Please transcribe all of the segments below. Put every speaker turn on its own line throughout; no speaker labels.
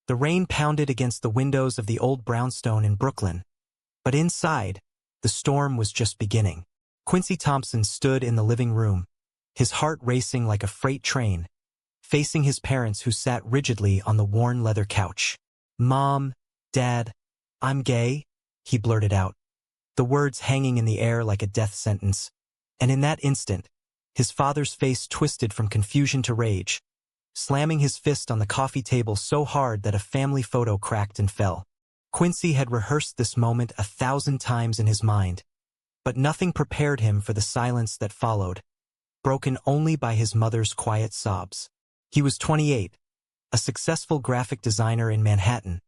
The rain pounded against the windows of the old brownstone in Brooklyn, but inside, the storm was just beginning. Quincy Thompson stood in the living room, his heart racing like a freight train, facing his parents who sat rigidly on the worn leather couch. "Mom, Dad, I'm gay," he blurted out, the words hanging in the air like a death sentence. And in that instant, his father's face twisted from confusion to rage, slamming his fist on the coffee table so hard that a family photo cracked and fell. Quincy had rehearsed this moment 1,000 times in his mind, but nothing prepared him for the silence that followed, broken only by his mother's quiet sobs. He was 28, a successful graphic designer in Manhattan,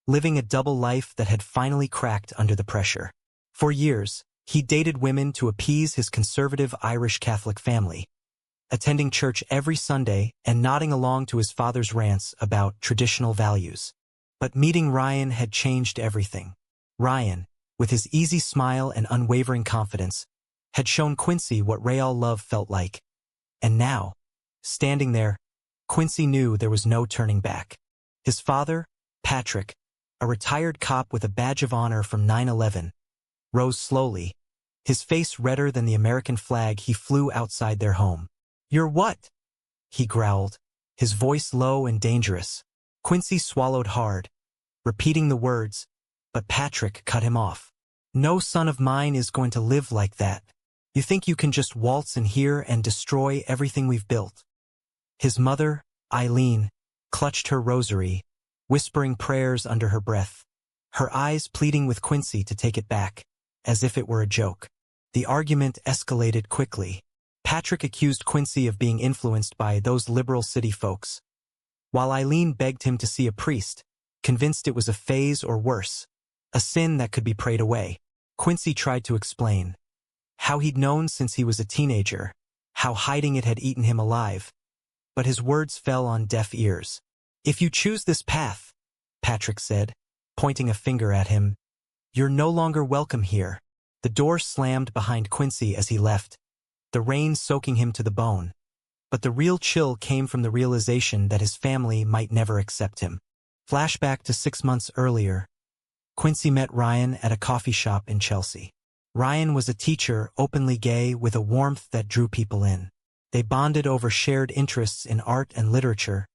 living a double life that had finally cracked under the pressure. For years, he dated women to appease his conservative Irish Catholic family, attending church every Sunday and nodding along to his father's rants about traditional values. But meeting Ryan had changed everything. Ryan, with his easy smile and unwavering confidence, had shown Quincy what real love felt like. And now, standing there, Quincy knew there was no turning back. His father, Patrick, a retired cop with a badge of honor from 9/11, rose slowly, his face redder than the American flag he flew outside their home. "You're what?" he growled, his voice low and dangerous. Quincy swallowed hard, repeating the words, but Patrick cut him off. "No son of mine is going to live like that. You think you can just waltz in here and destroy everything we've built?" His mother, Eileen, clutched her rosary, whispering prayers under her breath, her eyes pleading with Quincy to take it back, as if it were a joke. The argument escalated quickly. Patrick accused Quincy of being influenced by those liberal city folks, while Eileen begged him to see a priest, convinced it was a phase or worse, a sin that could be prayed away. Quincy tried to explain how he'd known since he was a teenager, how hiding it had eaten him alive, but his words fell on deaf ears. "If you choose this path," Patrick said, pointing a finger at him, "you're no longer welcome here." The door slammed behind Quincy as he left, the rain soaking him to the bone. But the real chill came from the realization that his family might never accept him. Flashback to 6 months earlier, Quincy met Ryan at a coffee shop in Chelsea. Ryan was a teacher, openly gay, with a warmth that drew people in. They bonded over shared interests in art and literature,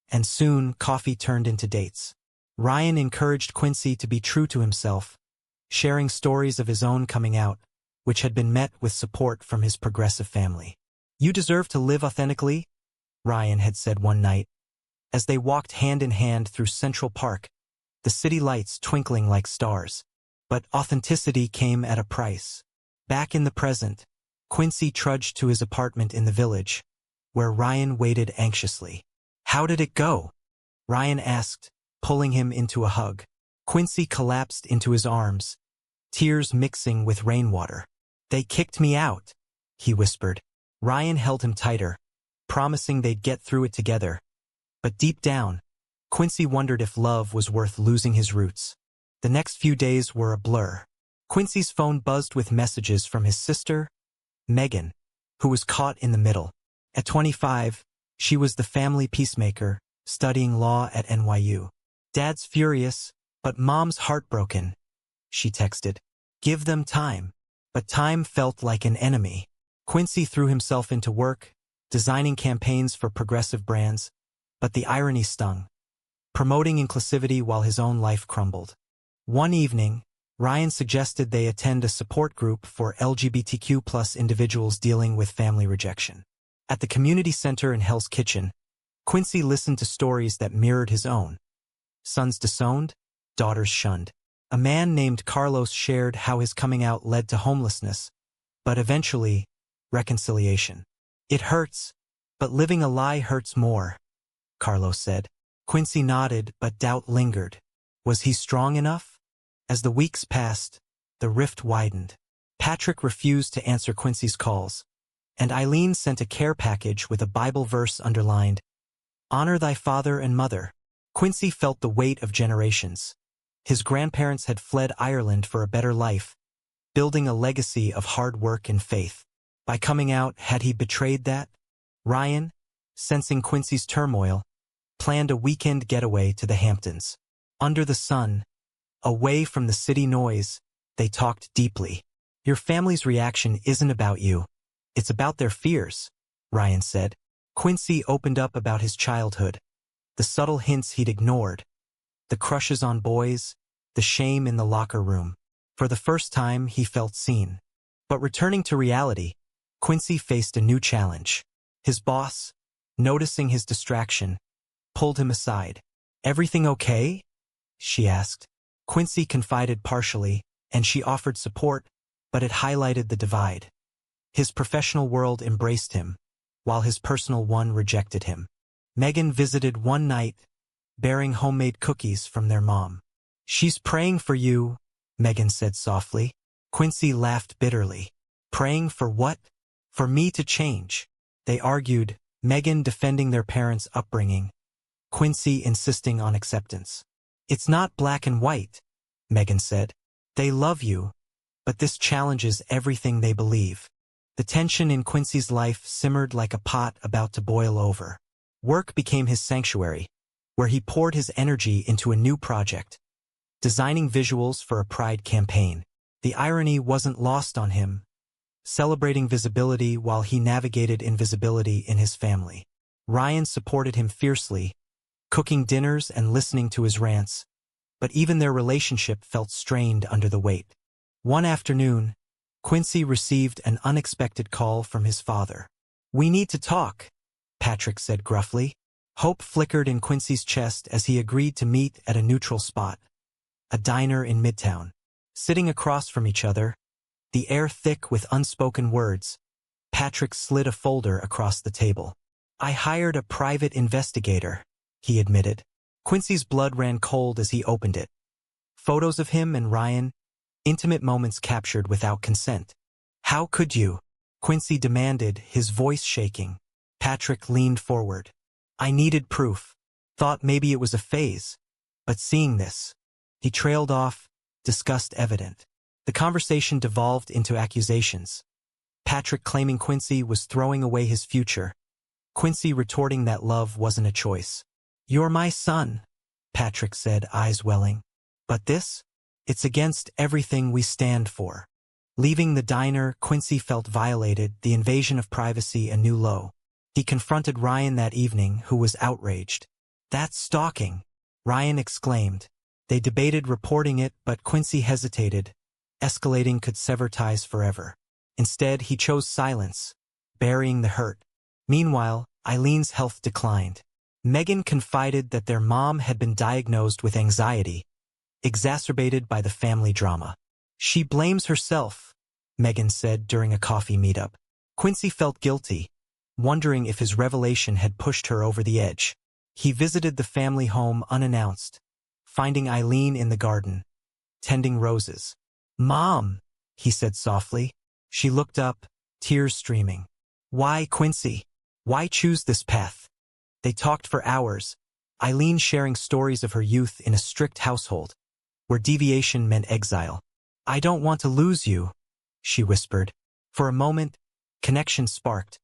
and soon coffee turned into dates. Ryan encouraged Quincy to be true to himself, sharing stories of his own coming out, which had been met with support from his progressive family. "You deserve to live authentically," Ryan had said one night, as they walked hand in hand through Central Park, the city lights twinkling like stars. But authenticity came at a price. Back in the present, Quincy trudged to his apartment in the village, where Ryan waited anxiously. "How did it go?" Ryan asked, pulling him into a hug. Quincy collapsed into his arms, tears mixing with rainwater. "They kicked me out," he whispered. Ryan held him tighter, promising they'd get through it together. But deep down, Quincy wondered if love was worth losing his roots. The next few days were a blur. Quincy's phone buzzed with messages from his sister, Megan, who was caught in the middle. At 25, she was the family peacemaker, studying law at NYU. "Dad's furious, but Mom's heartbroken," she texted. "Give them time." But time felt like an enemy. Quincy threw himself into work, designing campaigns for progressive brands, but the irony stung, promoting inclusivity while his own life crumbled. One evening, Ryan suggested they attend a support group for LGBTQ+ individuals dealing with family rejection. At the community center in Hell's Kitchen, Quincy listened to stories that mirrored his own. Sons disowned, daughters shunned. A man named Carlos shared how his coming out led to homelessness, but eventually, reconciliation. "It hurts, but living a lie hurts more," Carlos said. Quincy nodded, but doubt lingered. Was he strong enough? As the weeks passed, the rift widened. Patrick refused to answer Quincy's calls, and Eileen sent a care package with a Bible verse underlined, "Honor thy father and mother." Quincy felt the weight of generations. His grandparents had fled Ireland for a better life, building a legacy of hard work and faith. By coming out, had he betrayed that? Ryan, sensing Quincy's turmoil, planned a weekend getaway to the Hamptons. Under the sun, away from the city noise, they talked deeply. Your family's reaction isn't about you. It's about their fears, Ryan said. Quincy opened up about his childhood, the subtle hints he'd ignored, the crushes on boys, the shame in the locker room. For the first time, he felt seen. But returning to reality, Quincy faced a new challenge. His boss, noticing his distraction, pulled him aside. "Everything okay?" she asked. Quincy confided partially, and she offered support, but it highlighted the divide. His professional world embraced him, while his personal one rejected him. Megan visited one night, bearing homemade cookies from their mom. "She's praying for you," Megan said softly. Quincy laughed bitterly. "Praying for what?" "For me to change." They argued, Megan defending their parents' upbringing, Quincy insisting on acceptance. "It's not black and white," Megan said. "They love you, but this challenges everything they believe." The tension in Quincy's life simmered like a pot about to boil over. Work became his sanctuary, where he poured his energy into a new project, designing visuals for a Pride campaign. The irony wasn't lost on him, celebrating visibility while he navigated invisibility in his family. Ryan supported him fiercely, cooking dinners and listening to his rants, but even their relationship felt strained under the weight. One afternoon, Quincy received an unexpected call from his father. "We need to talk," Patrick said gruffly. Hope flickered in Quincy's chest as he agreed to meet at a neutral spot, a diner in Midtown. Sitting across from each other, the air thick with unspoken words, Patrick slid a folder across the table. "I hired a private investigator," he admitted. Quincy's blood ran cold as he opened it. Photos of him and Ryan, intimate moments captured without consent. "How could you?" Quincy demanded, his voice shaking. Patrick leaned forward. "I needed proof. Thought maybe it was a phase. But seeing this..." He trailed off, disgust evident. The conversation devolved into accusations. Patrick claiming Quincy was throwing away his future, Quincy retorting that love wasn't a choice. "You're my son," Patrick said, eyes welling. "But this? It's against everything we stand for." Leaving the diner, Quincy felt violated, the invasion of privacy a new low. He confronted Ryan that evening, who was outraged. "That's stalking," Ryan exclaimed. They debated reporting it, but Quincy hesitated. Escalating could sever ties forever. Instead, he chose silence, burying the hurt. Meanwhile, Eileen's health declined. Megan confided that their mom had been diagnosed with anxiety, exacerbated by the family drama. "She blames herself," Megan said during a coffee meetup. Quincy felt guilty, wondering if his revelation had pushed her over the edge. He visited the family home unannounced, finding Eileen in the garden, tending roses. "Mom," he said softly. She looked up, tears streaming. "Why, Quincy? Why choose this path?" They talked for hours, Eileen sharing stories of her youth in a strict household, where deviation meant exile. "I don't want to lose you," she whispered. For a moment, connection sparked,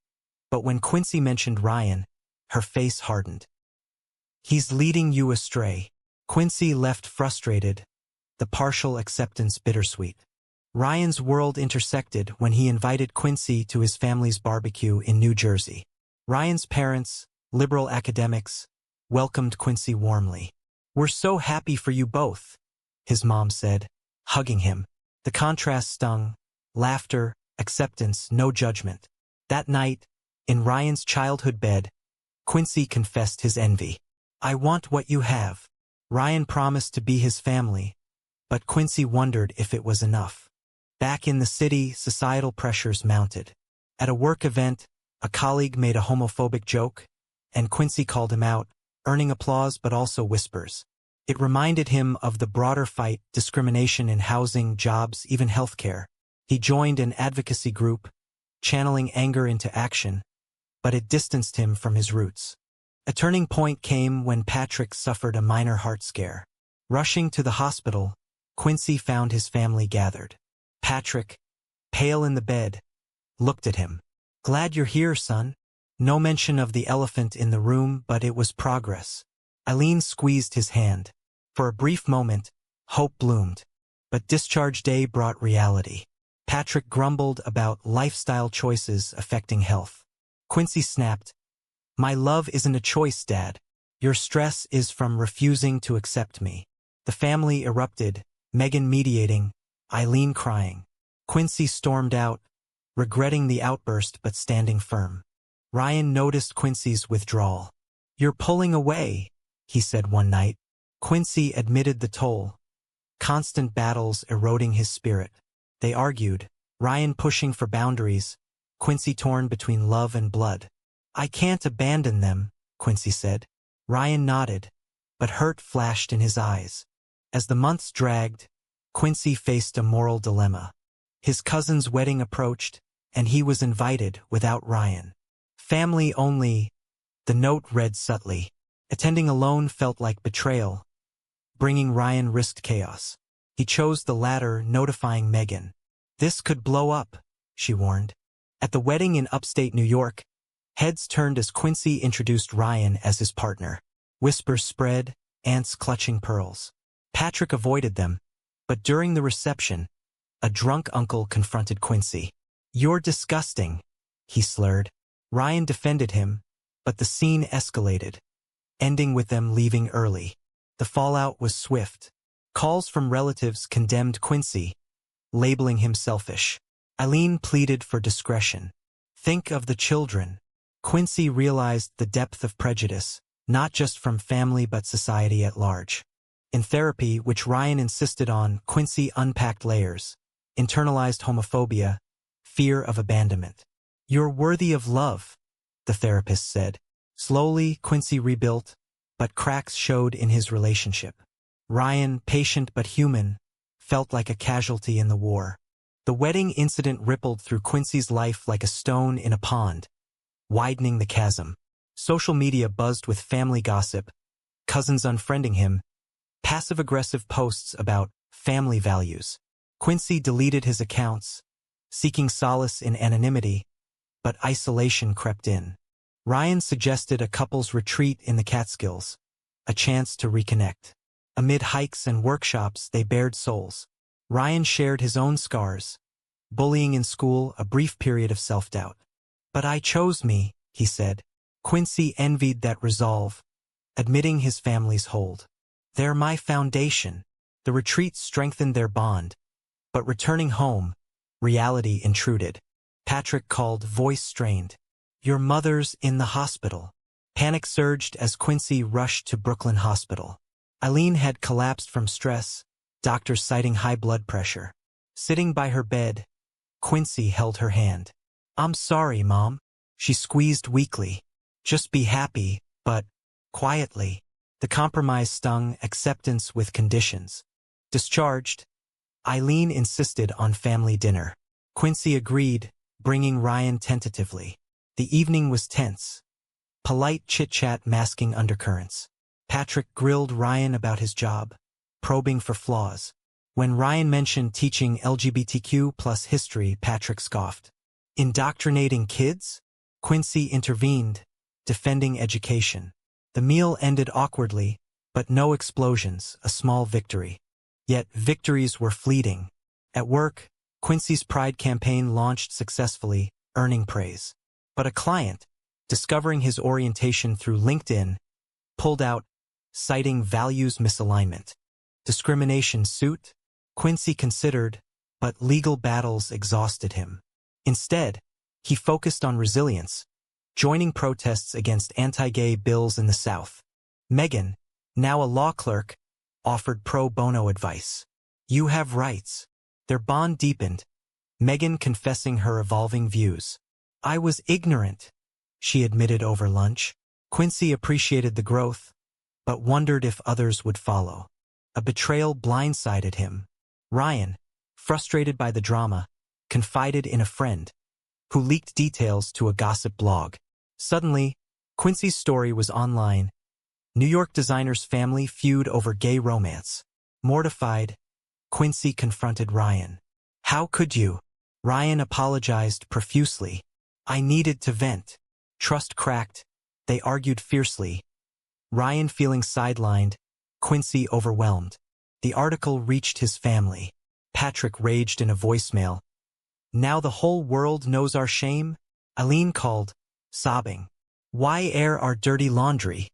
but when Quincy mentioned Ryan, her face hardened. "He's leading you astray." Quincy left frustrated, the partial acceptance bittersweet. Ryan's world intersected when he invited Quincy to his family's barbecue in New Jersey. Ryan's parents, liberal academics, welcomed Quincy warmly. "We're so happy for you both," his mom said, hugging him. The contrast stung. Laughter, acceptance, no judgment. That night, in Ryan's childhood bed, Quincy confessed his envy. "I want what you have." Ryan promised to be his family, but Quincy wondered if it was enough. Back in the city, societal pressures mounted. At a work event, a colleague made a homophobic joke, and Quincy called him out, earning applause but also whispers. It reminded him of the broader fight, discrimination in housing, jobs, even healthcare. He joined an advocacy group, channeling anger into action, but it distanced him from his roots. A turning point came when Patrick suffered a minor heart scare. Rushing to the hospital, Quincy found his family gathered. Patrick, pale in the bed, looked at him. "Glad you're here, son." No mention of the elephant in the room, but it was progress. Eileen squeezed his hand. For a brief moment, hope bloomed. But discharge day brought reality. Patrick grumbled about lifestyle choices affecting health. Quincy snapped, "My love isn't a choice, Dad. Your stress is from refusing to accept me." The family erupted, Megan mediating, Eileen crying. Quincy stormed out, regretting the outburst but standing firm. Ryan noticed Quincy's withdrawal. "You're pulling away," he said one night. Quincy admitted the toll. Constant battles eroding his spirit. They argued, Ryan pushing for boundaries, Quincy torn between love and blood. "I can't abandon them," Quincy said. Ryan nodded, but hurt flashed in his eyes. As the months dragged, Quincy faced a moral dilemma. His cousin's wedding approached, and he was invited without Ryan. "Family only," the note read subtly. Attending alone felt like betrayal. Bringing Ryan risked chaos. He chose the latter, notifying Megan. "This could blow up," she warned. At the wedding in upstate New York, heads turned as Quincy introduced Ryan as his partner. Whispers spread, aunts clutching pearls. Patrick avoided them, but during the reception, a drunk uncle confronted Quincy. "You're disgusting," he slurred. Ryan defended him, but the scene escalated, ending with them leaving early. The fallout was swift. Calls from relatives condemned Quincy, labeling him selfish. Eileen pleaded for discretion. "Think of the children." Quincy realized the depth of prejudice, not just from family but society at large. In therapy, which Ryan insisted on, Quincy unpacked layers. Internalized homophobia, fear of abandonment. "You're worthy of love," the therapist said. Slowly, Quincy rebuilt, but cracks showed in his relationship. Ryan, patient but human, felt like a casualty in the war. The wedding incident rippled through Quincy's life like a stone in a pond, widening the chasm. Social media buzzed with family gossip, cousins unfriending him, passive-aggressive posts about family values. Quincy deleted his accounts, seeking solace in anonymity, but isolation crept in. Ryan suggested a couple's retreat in the Catskills, a chance to reconnect. Amid hikes and workshops, they bared souls. Ryan shared his own scars, bullying in school, a brief period of self-doubt. "But I chose me," he said. Quincy envied that resolve, admitting his family's hold. "They're my foundation." The retreat strengthened their bond, but returning home, reality intruded. Patrick called, voice strained. "Your mother's in the hospital." Panic surged as Quincy rushed to Brooklyn Hospital. Eileen had collapsed from stress, doctors citing high blood pressure. Sitting by her bed, Quincy held her hand. "I'm sorry, Mom," she squeezed weakly. "Just be happy," but quietly. The compromise stung, acceptance with conditions. Discharged, Eileen insisted on family dinner. Quincy agreed, bringing Ryan tentatively. The evening was tense. Polite chit-chat masking undercurrents. Patrick grilled Ryan about his job, probing for flaws. When Ryan mentioned teaching LGBTQ+ history, Patrick scoffed. "Indoctrinating kids?" Quincy intervened, defending education. The meal ended awkwardly, but no explosions, a small victory. Yet victories were fleeting. At work, Quincy's Pride campaign launched successfully, earning praise. But a client, discovering his orientation through LinkedIn, pulled out, citing values misalignment. Discrimination suit? Quincy considered, but legal battles exhausted him. Instead, he focused on resilience, joining protests against anti-gay bills in the South. Megan, now a law clerk, offered pro bono advice. "You have rights." Their bond deepened, Megan confessing her evolving views. "I was ignorant," she admitted over lunch. Quincy appreciated the growth, but wondered if others would follow. A betrayal blindsided him. Ryan, frustrated by the drama, confided in a friend, who leaked details to a gossip blog. Suddenly, Quincy's story was online. New York designer's family feud over gay romance. Mortified, Quincy confronted Ryan. "How could you?" Ryan apologized profusely. "I needed to vent." Trust cracked. They argued fiercely, Ryan feeling sidelined, Quincy overwhelmed. The article reached his family. Patrick raged in a voicemail. Now the whole world knows our shame? Eileen called, sobbing. Why air our dirty laundry?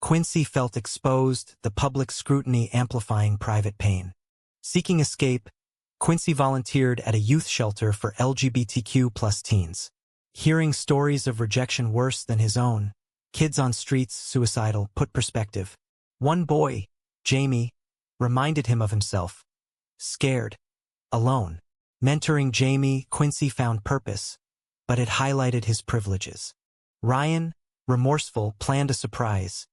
Quincy felt exposed, the public scrutiny amplifying private pain. Seeking escape, Quincy volunteered at a youth shelter for LGBTQ+ teens. Hearing stories of rejection worse than his own, kids on streets suicidal, put perspective. One boy, Jamie, reminded him of himself. Scared. Alone. Mentoring Jamie, Quincy found purpose, but it highlighted his privileges. Ryan, remorseful, planned a surprise.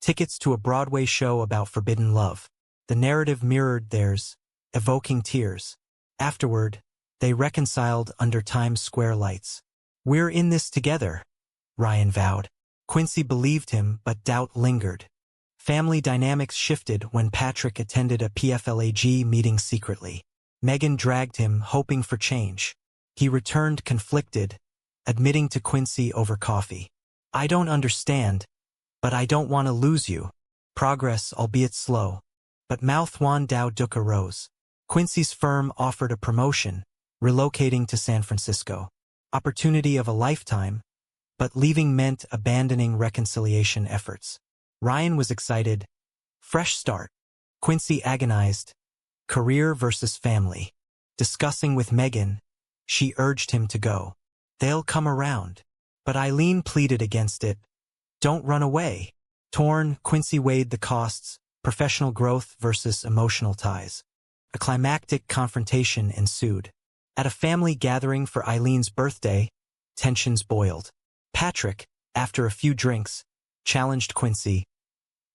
Tickets to a Broadway show about forbidden love. The narrative mirrored theirs, evoking tears. Afterward, they reconciled under Times Square lights. We're in this together, Ryan vowed. Quincy believed him, but doubt lingered. Family dynamics shifted when Patrick attended a PFLAG meeting secretly. Megan dragged him, hoping for change. He returned conflicted, admitting to Quincy over coffee. I don't understand, but I don't want to lose you. Progress, albeit slow. But Mouth Wan Dao Duc arose. Quincy's firm offered a promotion, relocating to San Francisco. Opportunity of a lifetime, but leaving meant abandoning reconciliation efforts. Ryan was excited. Fresh start. Quincy agonized. Career versus family. Discussing with Megan, she urged him to go. They'll come around. But Eileen pleaded against it. Don't run away. Torn, Quincy weighed the costs, professional growth versus emotional ties. A climactic confrontation ensued. At a family gathering for Eileen's birthday, tensions boiled. Patrick, after a few drinks, challenged Quincy.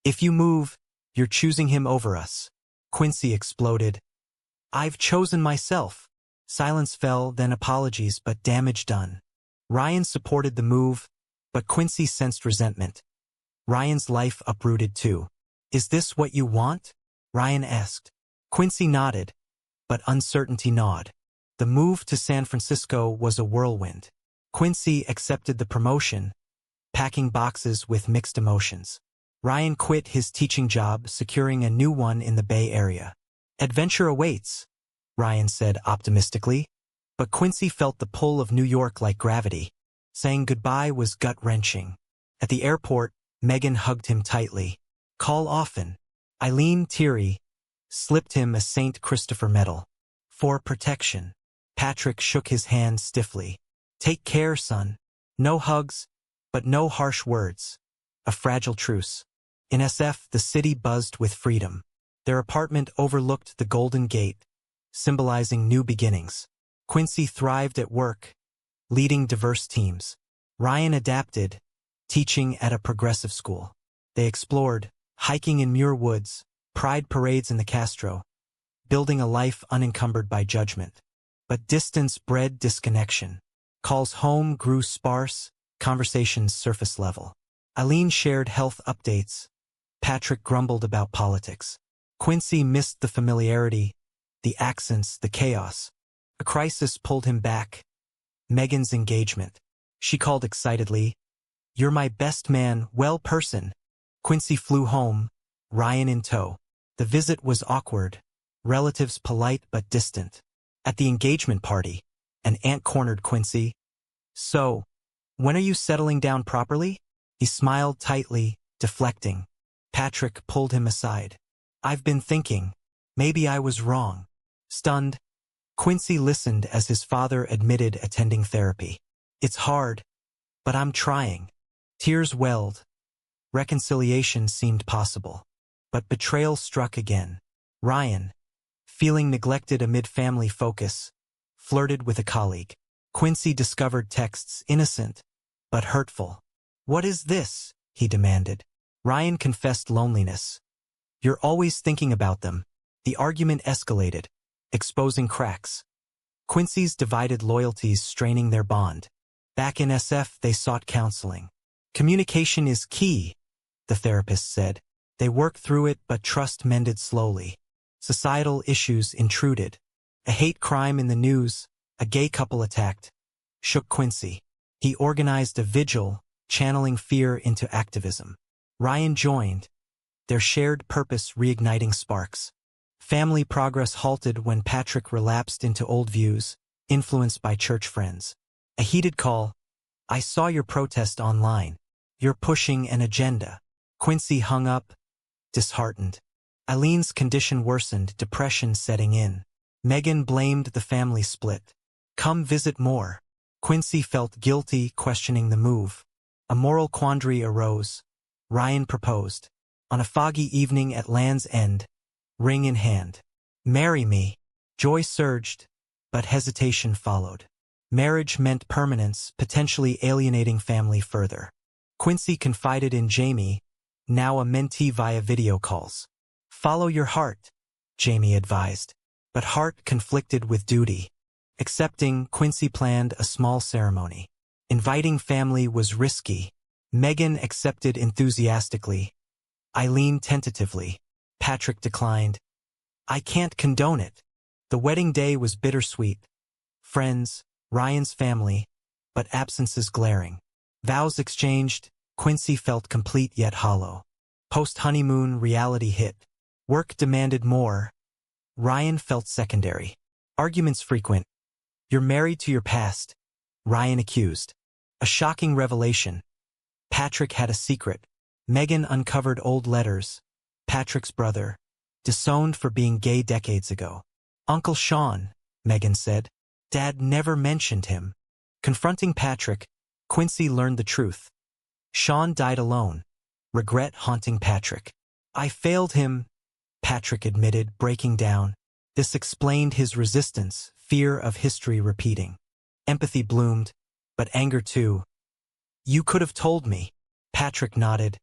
If you move, you're choosing him over us. Quincy exploded. I've chosen myself. Silence fell, then apologies, but damage done. Ryan supported the move, but Quincy sensed resentment. Ryan's life uprooted too. Is this what you want? Ryan asked. Quincy nodded, but uncertainty gnawed. The move to San Francisco was a whirlwind. Quincy accepted the promotion, packing boxes with mixed emotions. Ryan quit his teaching job, securing a new one in the Bay Area. Adventure awaits, Ryan said optimistically. But Quincy felt the pull of New York like gravity. Saying goodbye was gut-wrenching. At the airport, Megan hugged him tightly. Call often. Eileen, teary, slipped him a St. Christopher medal. For protection. Patrick shook his hand stiffly. Take care, son. No hugs, but no harsh words. A fragile truce. In SF, the city buzzed with freedom. Their apartment overlooked the Golden Gate, symbolizing new beginnings. Quincy thrived at work, leading diverse teams. Ryan adapted, teaching at a progressive school. They explored, hiking in Muir Woods, pride parades in the Castro, building a life unencumbered by judgment. But distance bred disconnection. Calls home grew sparse, conversations surface level. Eileen shared health updates. Patrick grumbled about politics. Quincy missed the familiarity, the accents, the chaos. A crisis pulled him back. Megan's engagement. She called excitedly. You're my best man, well person. Quincy flew home, Ryan in tow. The visit was awkward. Relatives polite but distant. At the engagement party, an aunt cornered Quincy. So, when are you settling down properly? He smiled tightly, deflecting. Patrick pulled him aside. I've been thinking. Maybe I was wrong. Stunned, Quincy listened as his father admitted attending therapy. It's hard, but I'm trying. Tears welled. Reconciliation seemed possible. But betrayal struck again. Ryan, feeling neglected amid family focus, flirted with a colleague. Quincy discovered texts innocent, but hurtful. What is this? He demanded. Ryan confessed loneliness. You're always thinking about them. The argument escalated, exposing cracks. Quincy's divided loyalties straining their bond. Back in SF, they sought counseling. Communication is key, the therapist said. They worked through it, but trust mended slowly. Societal issues intruded. A hate crime in the news, a gay couple attacked, shook Quincy. He organized a vigil, channeling fear into activism. Ryan joined, their shared purpose reigniting sparks. Family progress halted when Patrick relapsed into old views, influenced by church friends. A heated call, "I saw your protest online. You're pushing an agenda." Quincy hung up, disheartened. Eileen's condition worsened, depression setting in. Megan blamed the family split. "Come visit more." Quincy felt guilty, questioning the move. A moral quandary arose. Ryan proposed. On a foggy evening at Land's End, ring in hand. "Marry me." Joy surged, but hesitation followed. Marriage meant permanence, potentially alienating family further. Quincy confided in Jamie, now a mentee via video calls. "Follow your heart," Jamie advised. But heart conflicted with duty. Accepting, Quincy planned a small ceremony. Inviting family was risky. Megan accepted enthusiastically. Eileen tentatively. Patrick declined. "I can't condone it." The wedding day was bittersweet. Friends, Ryan's family, but absences glaring. Vows exchanged, Quincy felt complete yet hollow. Post-honeymoon reality hit. Work demanded more. Ryan felt secondary. Arguments frequent. "You're married to your past," Ryan accused. A shocking revelation. Patrick had a secret. Megan uncovered old letters. Patrick's brother, disowned for being gay decades ago. "Uncle Sean," Megan said. "Dad never mentioned him." Confronting Patrick, Quincy learned the truth. Sean died alone. Regret haunting Patrick. "I failed him," Patrick admitted, breaking down. This explained his resistance, fear of history repeating. Empathy bloomed, but anger too. "You could have told me." Patrick nodded.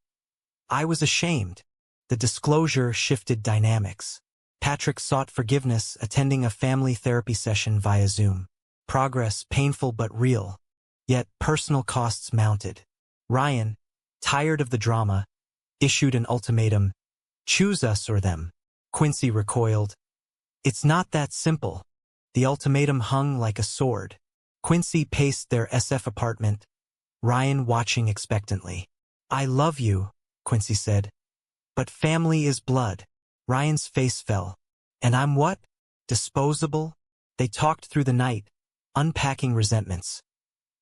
"I was ashamed." The disclosure shifted dynamics. Patrick sought forgiveness, attending a family therapy session via Zoom. Progress painful but real. Yet personal costs mounted. Ryan, tired of the drama, issued an ultimatum. "Choose us or them." Quincy recoiled. "It's not that simple." The ultimatum hung like a sword. Quincy paced their SF apartment, Ryan watching expectantly. "I love you," Quincy said. "But family is blood." Ryan's face fell. "And I'm what? Disposable?" They talked through the night, unpacking resentments.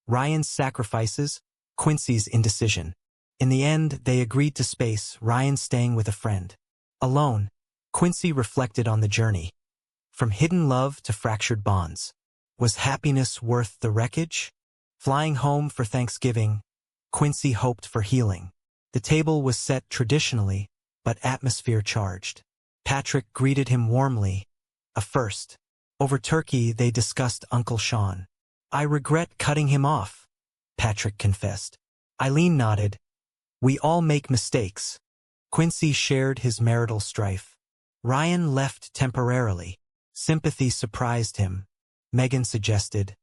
Ryan's sacrifices, Quincy's indecision. In the end, they agreed to space, Ryan staying with a friend. Alone, Quincy reflected on the journey. From hidden love to fractured bonds. Was happiness worth the wreckage? Flying home for Thanksgiving, Quincy hoped for healing. The table was set traditionally, but atmosphere charged. Patrick greeted him warmly, a first. Over turkey, they discussed Uncle Sean. "I regret cutting him off," Patrick confessed. Eileen nodded. "We all make mistakes." Quincy shared his marital strife. Ryan left temporarily. Sympathy surprised him. Megan suggested,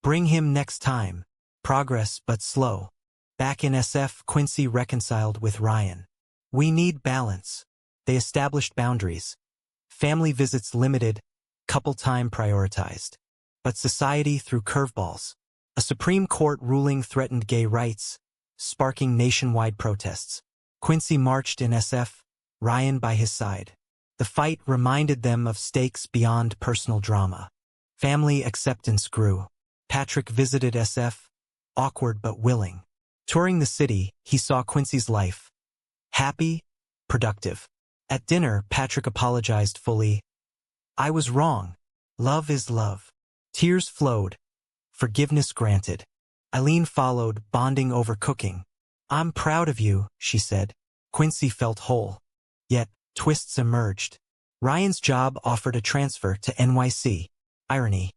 "Bring him next time." Progress but slow. Back in SF, Quincy reconciled with Ryan. "We need balance." They established boundaries. Family visits limited, couple time prioritized. But society threw curveballs. A Supreme Court ruling threatened gay rights, sparking nationwide protests. Quincy marched in SF, Ryan by his side. The fight reminded them of stakes beyond personal drama. Family acceptance grew. Patrick visited SF, awkward but willing. Touring the city, he saw Quincy's life. Happy, productive. At dinner, Patrick apologized fully. "I was wrong. Love is love." Tears flowed. Forgiveness granted. Eileen followed, bonding over cooking. "I'm proud of you," she said. Quincy felt whole. Yet, twists emerged. Ryan's job offered a transfer to NYC. Irony.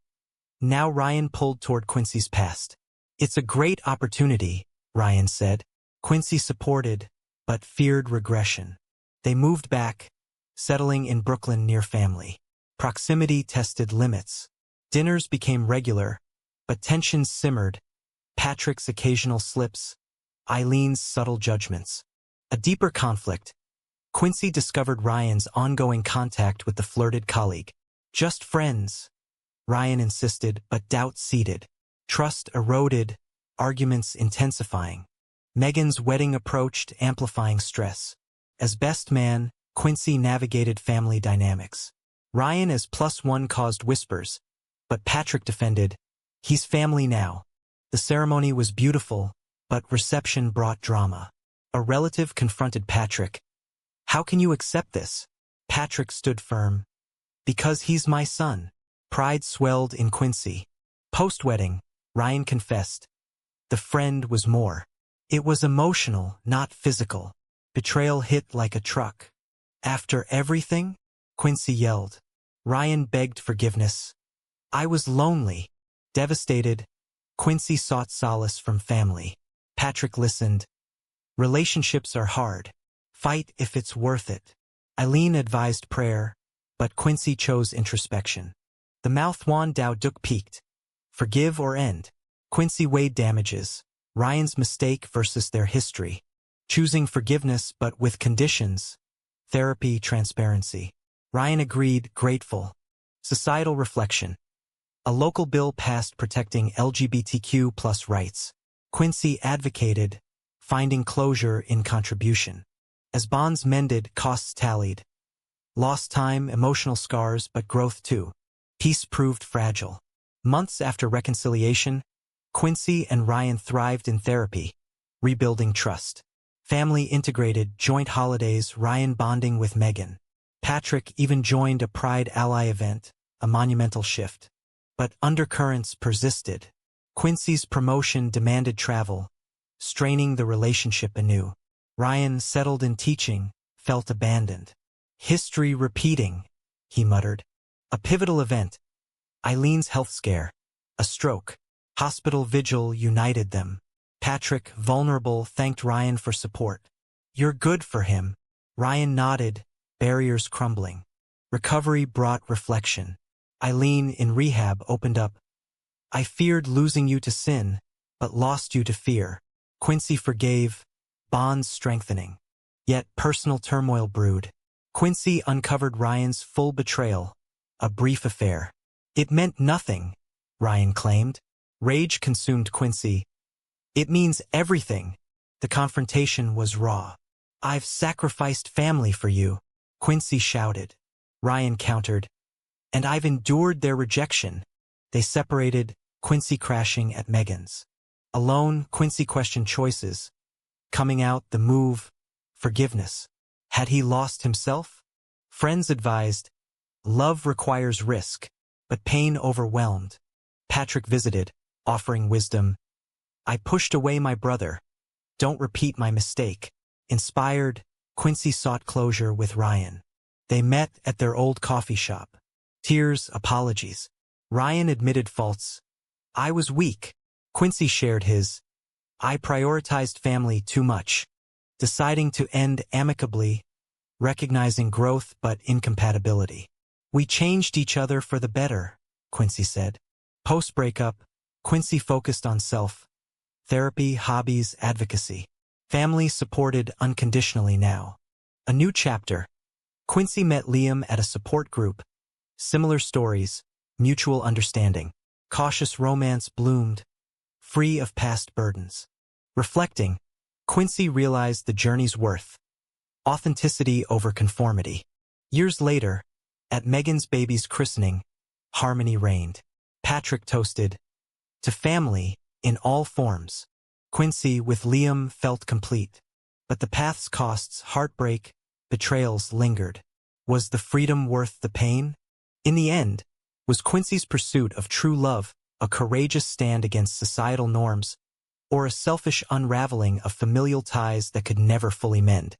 Now Ryan pulled toward Quincy's past. "It's a great opportunity," Ryan said. Quincy supported, but feared regression. They moved back, settling in Brooklyn near family. Proximity tested limits. Dinners became regular, but tensions simmered. Patrick's occasional slips, Eileen's subtle judgments. A deeper conflict. Quincy discovered Ryan's ongoing contact with the flirted colleague. "Just friends," Ryan insisted, but doubt seeded. Trust eroded, arguments intensifying. Megan's wedding approached, amplifying stress. As best man, Quincy navigated family dynamics. Ryan as +1 caused whispers, but Patrick defended, "He's family now." The ceremony was beautiful, but reception brought drama. A relative confronted Patrick. "How can you accept this?" Patrick stood firm. "Because he's my son." Pride swelled in Quincy. Post-wedding, Ryan confessed. The friend was more. It was emotional, not physical. Betrayal hit like a truck. "After everything?" Quincy yelled. Ryan begged forgiveness. "I was lonely." Devastated, Quincy sought solace from family. Patrick listened. "Relationships are hard. Fight if it's worth it." Eileen advised prayer, but Quincy chose introspection. The Mouthwan Dao Duk peaked. Forgive or end. Quincy weighed damages. Ryan's mistake versus their history. Choosing forgiveness but with conditions. Therapy, transparency. Ryan agreed, grateful. Societal reflection. A local bill passed protecting LGBTQ+ rights. Quincy advocated, finding closure in contribution. As bonds mended, costs tallied. Lost time, emotional scars, but growth too. Peace proved fragile. Months after reconciliation, Quincy and Ryan thrived in therapy, rebuilding trust. Family integrated, joint holidays, Ryan bonding with Megan. Patrick even joined a Pride Ally event, a monumental shift. But undercurrents persisted. Quincy's promotion demanded travel, straining the relationship anew. Ryan, settled in teaching, felt abandoned. "History repeating," he muttered. A pivotal event. Eileen's health scare. A stroke. Hospital vigil united them. Patrick, vulnerable, thanked Ryan for support. "You're good for him." Ryan nodded, barriers crumbling. Recovery brought reflection. Eileen, in rehab, opened up. "I feared losing you to sin, but lost you to fear." Quincy forgave, bonds strengthening. Yet personal turmoil brewed. Quincy uncovered Ryan's full betrayal, a brief affair. "It meant nothing," Ryan claimed. Rage consumed Quincy. "It means everything." The confrontation was raw. "I've sacrificed family for you," Quincy shouted. Ryan countered. "And I've endured their rejection." They separated, Quincy crashing at Megan's. Alone, Quincy questioned choices. Coming out, the move, forgiveness. Had he lost himself? Friends advised, love requires risk, but pain overwhelmed. Patrick visited, offering wisdom. "I pushed away my brother. Don't repeat my mistake." Inspired, Quincy sought closure with Ryan. They met at their old coffee shop. Tears, apologies. Ryan admitted faults. "I was weak." Quincy shared his. "I prioritized family too much." Deciding to end amicably, recognizing growth but incompatibility. "We changed each other for the better," Quincy said. Post-breakup, Quincy focused on self. Therapy, hobbies, advocacy. Family supported unconditionally now. A new chapter. Quincy met Liam at a support group. Similar stories, mutual understanding. Cautious romance bloomed, free of past burdens. Reflecting, Quincy realized the journey's worth. Authenticity over conformity. Years later, at Megan's baby's christening, harmony reigned. Patrick toasted, "To family, in all forms." Quincy, with Liam, felt complete. But the path's costs, heartbreak, betrayals lingered. Was the freedom worth the pain? In the end, was Quincy's pursuit of true love a courageous stand against societal norms, or a selfish unraveling of familial ties that could never fully mend?